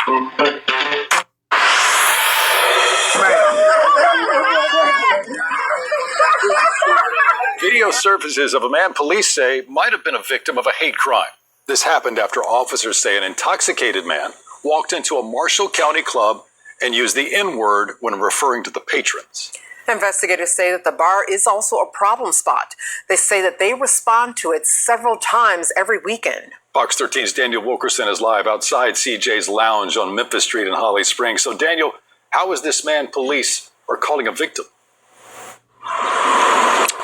Video surfaces of a man police say might have been a victim of a hate crime. This happened after officers say an intoxicated man walked into a Marshall County club and used the N-word when referring to the patrons. Investigators say that the bar is also a problem spot. They say that they respond to it several times every weekend. Fox 13's Daniel Wilkerson is live outside CJ's Lounge on Memphis Street in Holly Springs. So, Daniel, how is this man police are calling a victim?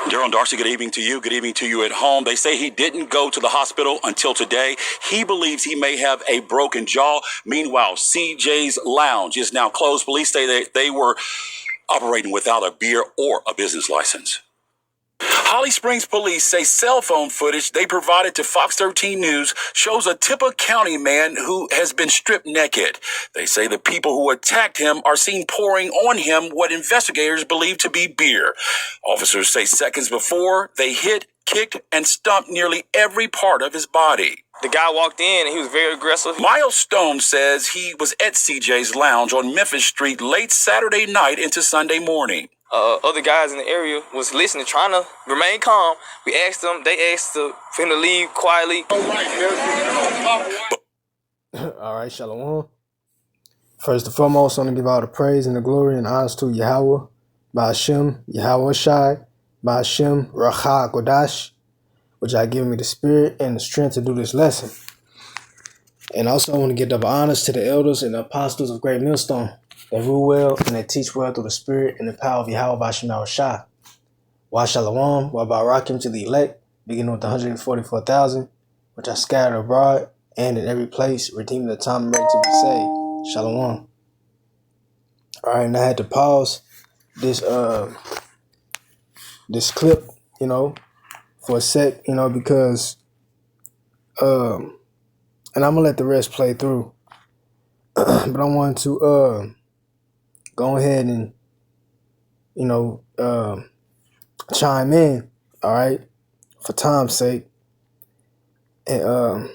Daryl and Darcy, good evening to you. Good evening to you at home. They say he didn't go to the hospital until today. He believes he may have a broken jaw. Meanwhile, CJ's Lounge is now closed. Police say that they were operating without a beer or a business license. Holly Springs police say cell phone footage they provided to Fox 13 News shows a Tippah County man who has been stripped naked. They say the people who attacked him are seen pouring on him what investigators believe to be beer. Officers say seconds before, they hit, kicked, and stomped nearly every part of his body. The guy walked in and he was very aggressive. Miles Stone says he was at CJ's Lounge on Memphis Street late Saturday night into Sunday morning. Other guys in the area was listening, trying to remain calm. We asked them, they asked for him to leave quietly. All right, Shalom. First and foremost, I want to give all the praise and the glory and honors to Yahweh, Ba'ashem, Yahweh Shai, Ba'ashem, Racha Kodash, which I give me the spirit and the strength to do this lesson. And also I want to give double honors to the elders and the apostles of Great Millstone. They rule well and they teach well through the spirit and the power of Yahweh Ba'ashem Shai. Wa Shalom, Wa Barakim to the elect, beginning with the 144,000, which I scattered abroad and in every place, redeeming the time and ready to be saved. Shalom. All right, and I had to pause this this clip, for a sec, because and I'm gonna let the rest play through. But I wanted to go ahead and chime in, all right, for time's sake. And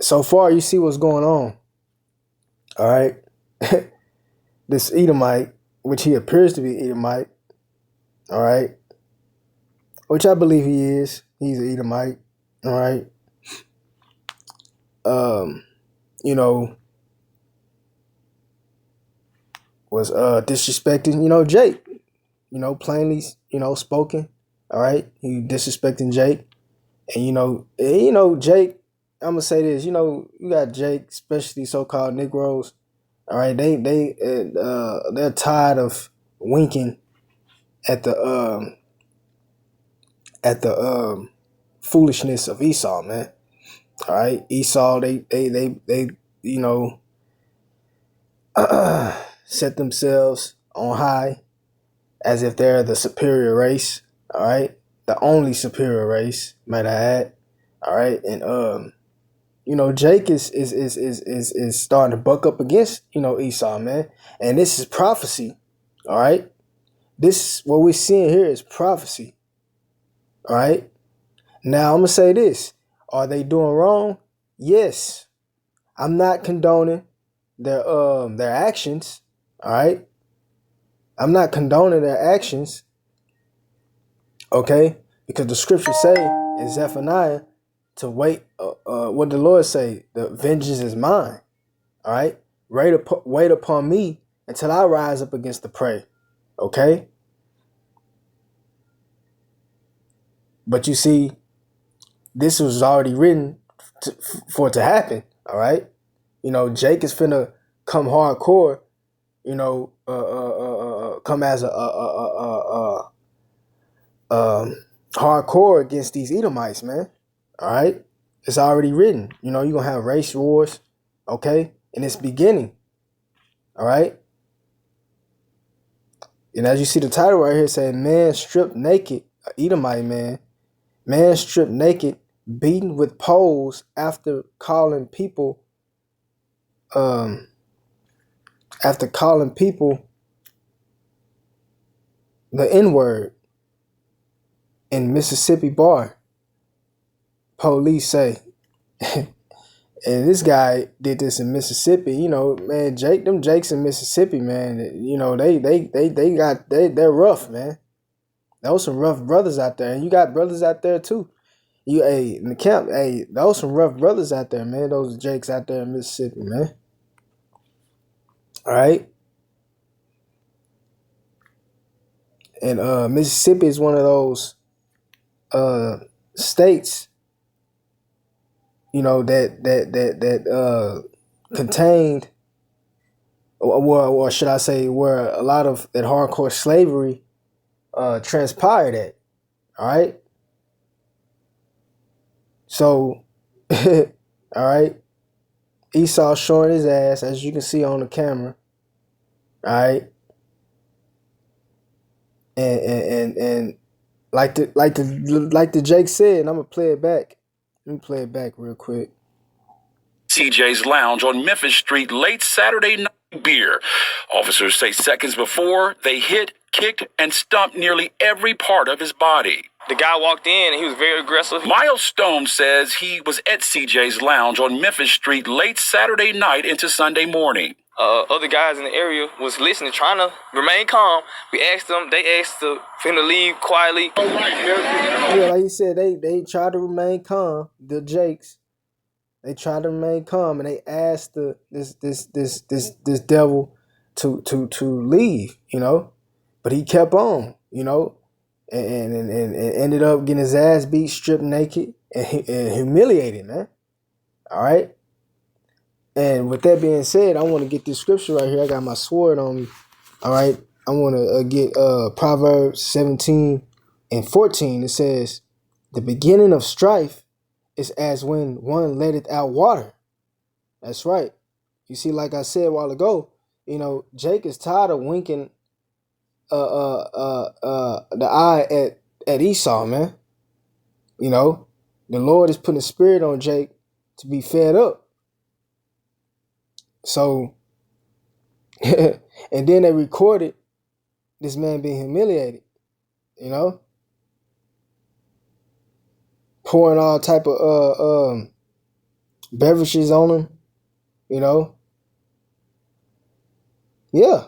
so far you see what's going on. All right. This Edomite, which he appears to be Edomite, all right, which I believe he is. He's an Edomite, all right. Was disrespecting, Jake, plainly, spoken, all right. He disrespecting Jake, and Jake. I'm gonna say this, you got Jake, especially so-called Negroes, all right. They're tired of winking at the foolishness of Esau, man. All right, Esau, they set themselves on high as if they're the superior race. All right, the only superior race, might I add. All right, and Jake is starting to buck up against Esau, man, and this is prophecy. All right, this what we're seeing here is prophecy. All right, now I'm gonna say this. Are they doing wrong? Yes. I'm not condoning their actions. All right. I'm not condoning their actions. Okay, because the scriptures say in Zephaniah to wait. What the Lord say? The vengeance is mine. All right. Wait upon me until I rise up against the prey. Okay. But you see, this was already written for it to happen, all right? Jake is finna come hardcore, come as a hardcore against these Edomites, man, all right? It's already written. You're going to have race wars, okay? In its beginning, all right? And as you see the title right here saying, man stripped naked, Edomite man stripped naked, beaten with poles after calling people the N-word in Mississippi bar. Police say. And this guy did this in Mississippi. You know, man, them Jakes in Mississippi, man. You know, they're rough, man. Those some rough brothers out there, and you got brothers out there too. In the camp, those some rough brothers out there, man. Those Jakes out there in Mississippi, man. All right. And Mississippi is one of those states, you know, that contained, or should I say, where a lot of that hardcore slavery transpired at. All right. So, all right, Esau showing his ass, as you can see on the camera. All right. And like the Jake said, and I'm gonna play it back. Let me play it back real quick. CJ's Lounge on Memphis Street late Saturday night beer. Officers say seconds before they hit, kicked, and stumped nearly every part of his body. The guy walked in and he was very aggressive. Miles Stone says he was at CJ's Lounge on Memphis Street late Saturday night into Sunday morning. Other guys in the area was listening, trying to remain calm. We asked them, they asked for him to leave quietly. Yeah, like you said, they tried to remain calm. The Jakes, they tried to remain calm, and they asked this devil to leave, you know, but he kept on, you know, and ended up getting his ass beat, stripped naked, and humiliated, man. All right. And with that being said, I want to get this scripture right here. I got my sword on me. All right. I want to get Proverbs 17:14. It says, the beginning of strife is as when one letteth out water. That's right. You see, like I said a while ago, you know, Jake is tired of winking the eye at Esau, man. You know, the Lord is putting a spirit on Jake to be fed up. So, and then they recorded this man being humiliated, you know, pouring all type of beverages on him, you know. Yeah,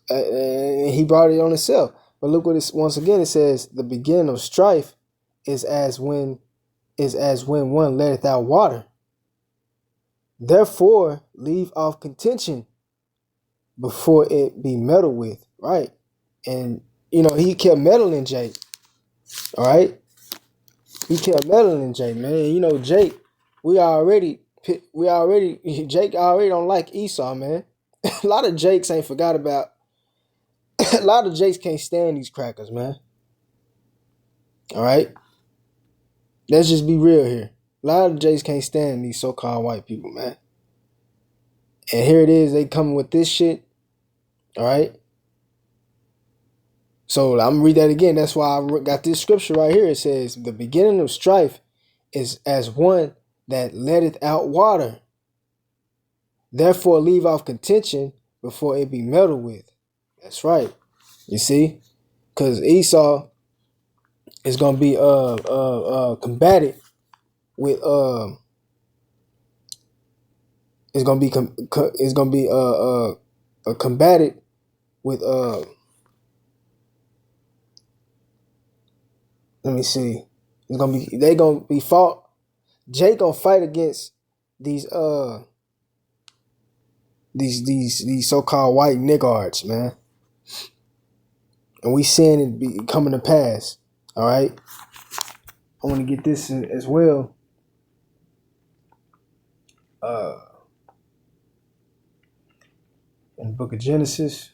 and he brought it on himself. But look what once again it says: the beginning of strife is as when one letteth out water. Therefore, leave off contention before it be meddled with, right? And, you know, he kept meddling Jake, all right? He kept meddling Jake, man. You know, Jake already don't like Esau, man. A lot of Jakes ain't forgot about, a lot of Jakes can't stand these crackers, man. All right? Let's just be real here. A lot of Jakes can't stand these so-called white people, man. And here it is, they coming with this shit. All right. So I'm gonna read that again. That's why I got this scripture right here. It says, the beginning of strife is as one that letteth out water. Therefore leave off contention before it be meddled with. That's right. You see? Because Esau is gonna be combated with combated with let me see. They gonna be fought. Jake gonna fight against these so-called white niggards, man. And we seeing it be coming to pass. All right. I want to get this as well. In the book of Genesis.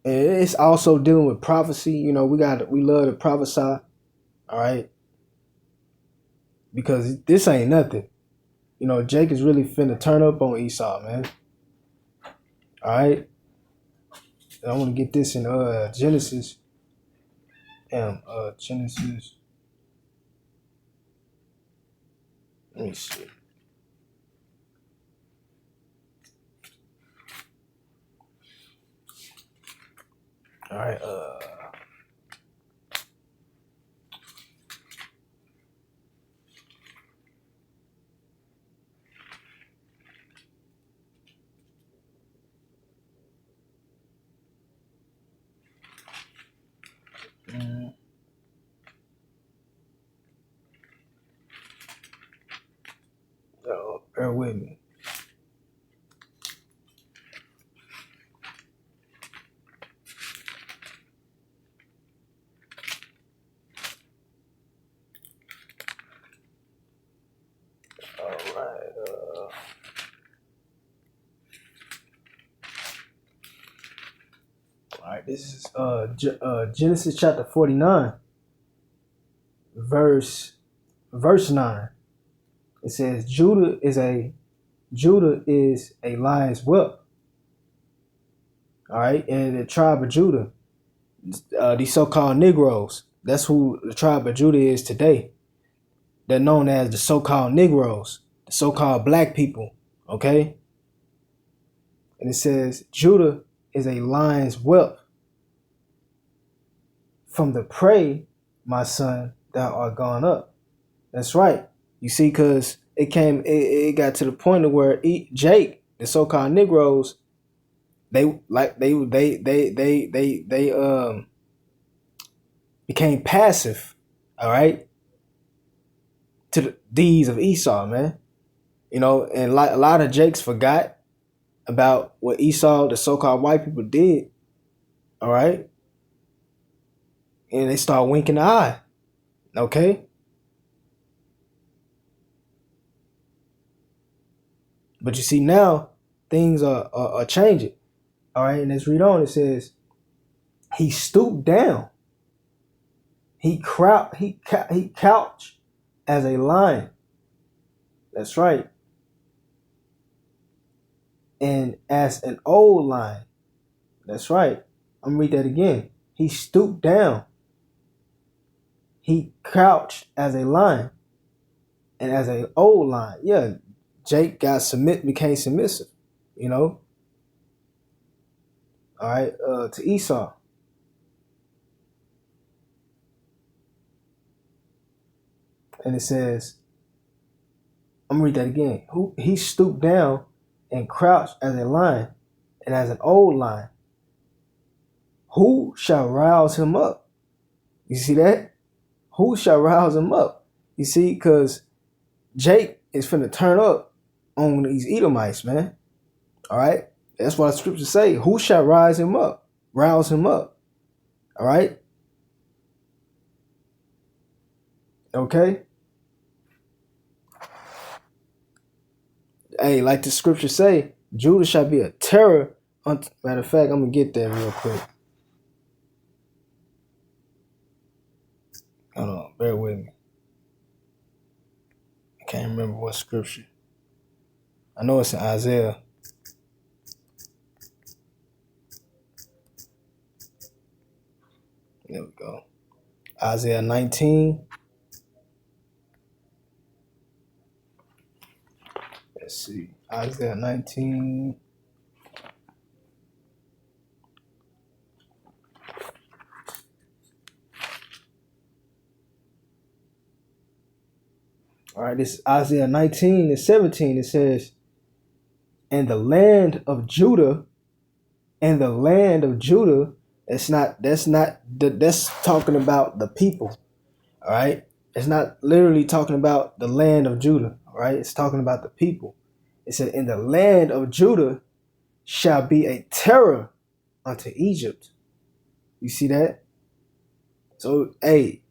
And it's also dealing with prophecy. You know, we love to prophesy. All right. Because this ain't nothing. You know, Jake is really finna turn up on Esau, man. All right. And I want to get this in Genesis. Genesis. Let me see. All right. Bear with me. All right. This is Genesis chapter 49, verse 9. It says Judah is a lion's whelp. All right, and the tribe of Judah, these so-called Negroes, that's who the tribe of Judah is today. They're known as the so-called Negroes, the so-called black people. Okay, and it says Judah is a lion's whelp. From the prey, my son, thou art gone up. That's right. You see, because it got to the point of where Jake, the so-called Negroes, they became passive, all right, to the deeds of Esau, man. You know, and a lot of Jakes forgot about what Esau, the so-called white people, did, all right, and they start winking the eye, okay. But you see now things are changing. All right, and let's read on. It says, he stooped down. He couched as a lion. That's right. And as an old lion. That's right. I'm gonna read that again. He stooped down. He couched as a lion. And as an old lion. Yeah, Jake became submissive, you know. All right, to Esau. And it says, I'm gonna read that again. He stooped down and crouched as a lion and as an old lion. Who shall rouse him up? You see that? Who shall rouse him up? You see, because Jake is finna turn up on these Edomites, man. All right? That's what the scriptures say. Who shall rise him up? Rouse him up. All right? Okay? Hey, like the scriptures say, Judah shall be a terror. Matter of fact, I'm going to get there real quick. Hold on, bear with me. I can't remember what scripture. I know it's in Isaiah. There we go. Isaiah 19. Let's see. Isaiah 19. All right, this is Isaiah 19 and 17. It says, and the land of Judah, that's talking about the people. All right. It's not literally talking about the land of Judah. All right. It's talking about the people. It said, in the land of Judah shall be a terror unto Egypt. You see that? So, hey,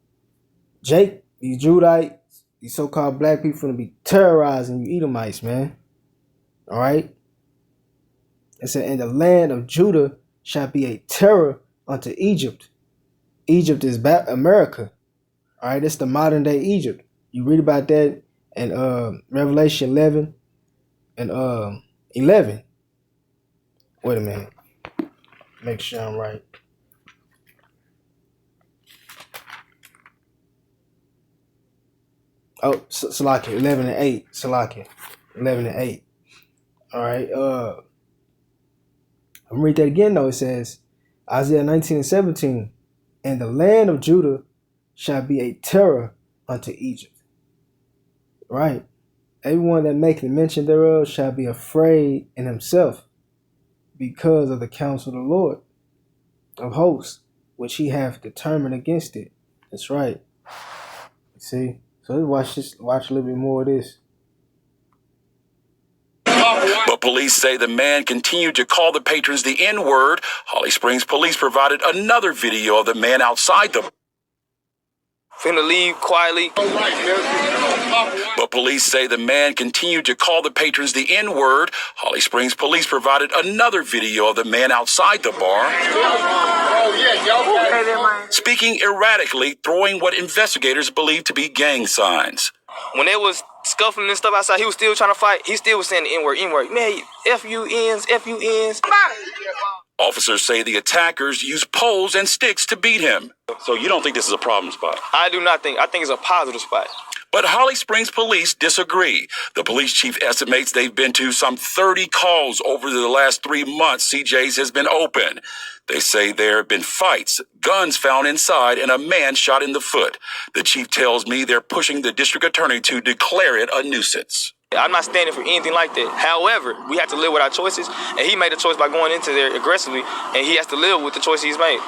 Jake, these Judites, these so-called black people gonna be terrorizing you Edomites, man. All right. It said, in the land of Judah shall be a terror unto Egypt. Egypt is America. All right, it's the modern day Egypt. You read about that in Revelation 11 and 11. Wait a minute. Make sure I'm right. Oh, Salakia, 11 and 8. Salakia, 11 and 8. All right. I'm gonna read that again though. It says, Isaiah 19 and 17, and the land of Judah shall be a terror unto Egypt. Right. Everyone that maketh mention thereof shall be afraid in himself because of the counsel of the Lord of hosts, which he hath determined against it. That's right. See? So let's watch a little bit more of this. But police say the man continued to call the patrons the N-word. Holly Springs police provided another video of the man outside the For him to leave quietly. But police say the man continued to call the patrons the N-word. Holly Springs police provided another video of the man outside the bar, speaking erratically, throwing what investigators believe to be gang signs. When they was scuffling and stuff outside, he was still trying to fight. He still was saying the N-word, N-word. Man, F-U-Ns, F-U-Ns. Officers say the attackers used poles and sticks to beat him. So you don't think this is a problem spot? I do not think. I think it's a positive spot. But Holly Springs police disagree. The police chief estimates they've been to some 30 calls over the last 3 months CJ's has been open. They say there have been fights, guns found inside, and a man shot in the foot. The chief tells me they're pushing the district attorney to declare it a nuisance. I'm not standing for anything like that. However, we have to live with our choices, and he made a choice by going into there aggressively, and he has to live with the choice he's made.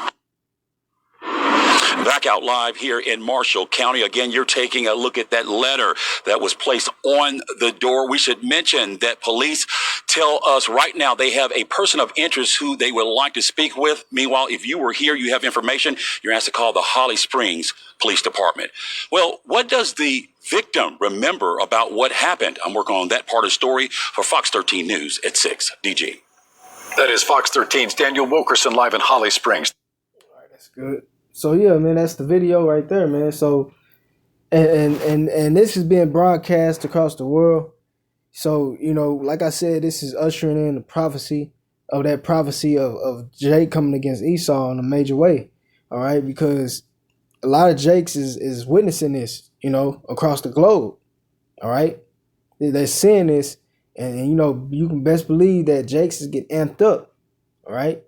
Back out live here in Marshall County. Again, you're taking a look at that letter that was placed on the door. We should mention that police tell us right now they have a person of interest who they would like to speak with. Meanwhile, if you were here, you have information, you're asked to call the Holly Springs Police Department. Well, what does the victim remember about what happened? I'm working on that part of the story for Fox 13 News at 6. DG. That is Fox 13's Daniel Wilkerson live in Holly Springs. All right, that's good. So yeah, man, that's the video right there, man. So and this is being broadcast across the world. So, you know, like I said, this is ushering in the prophecy of Jake coming against Esau in a major way. All right, because a lot of Jakes is witnessing this, you know, across the globe. All right, they're seeing this, and you know, you can best believe that Jakes is getting amped up. All right.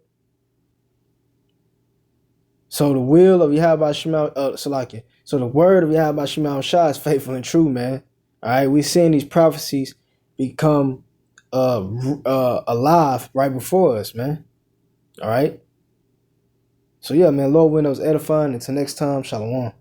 So the will of Yahweh Shema, Salakia. So the word of Yahweh Shema Shah is faithful and true, man. All right, we're seeing these prophecies become alive right before us, man. All right. So yeah, man, Lord willing, those edifying. Until next time, Shalom.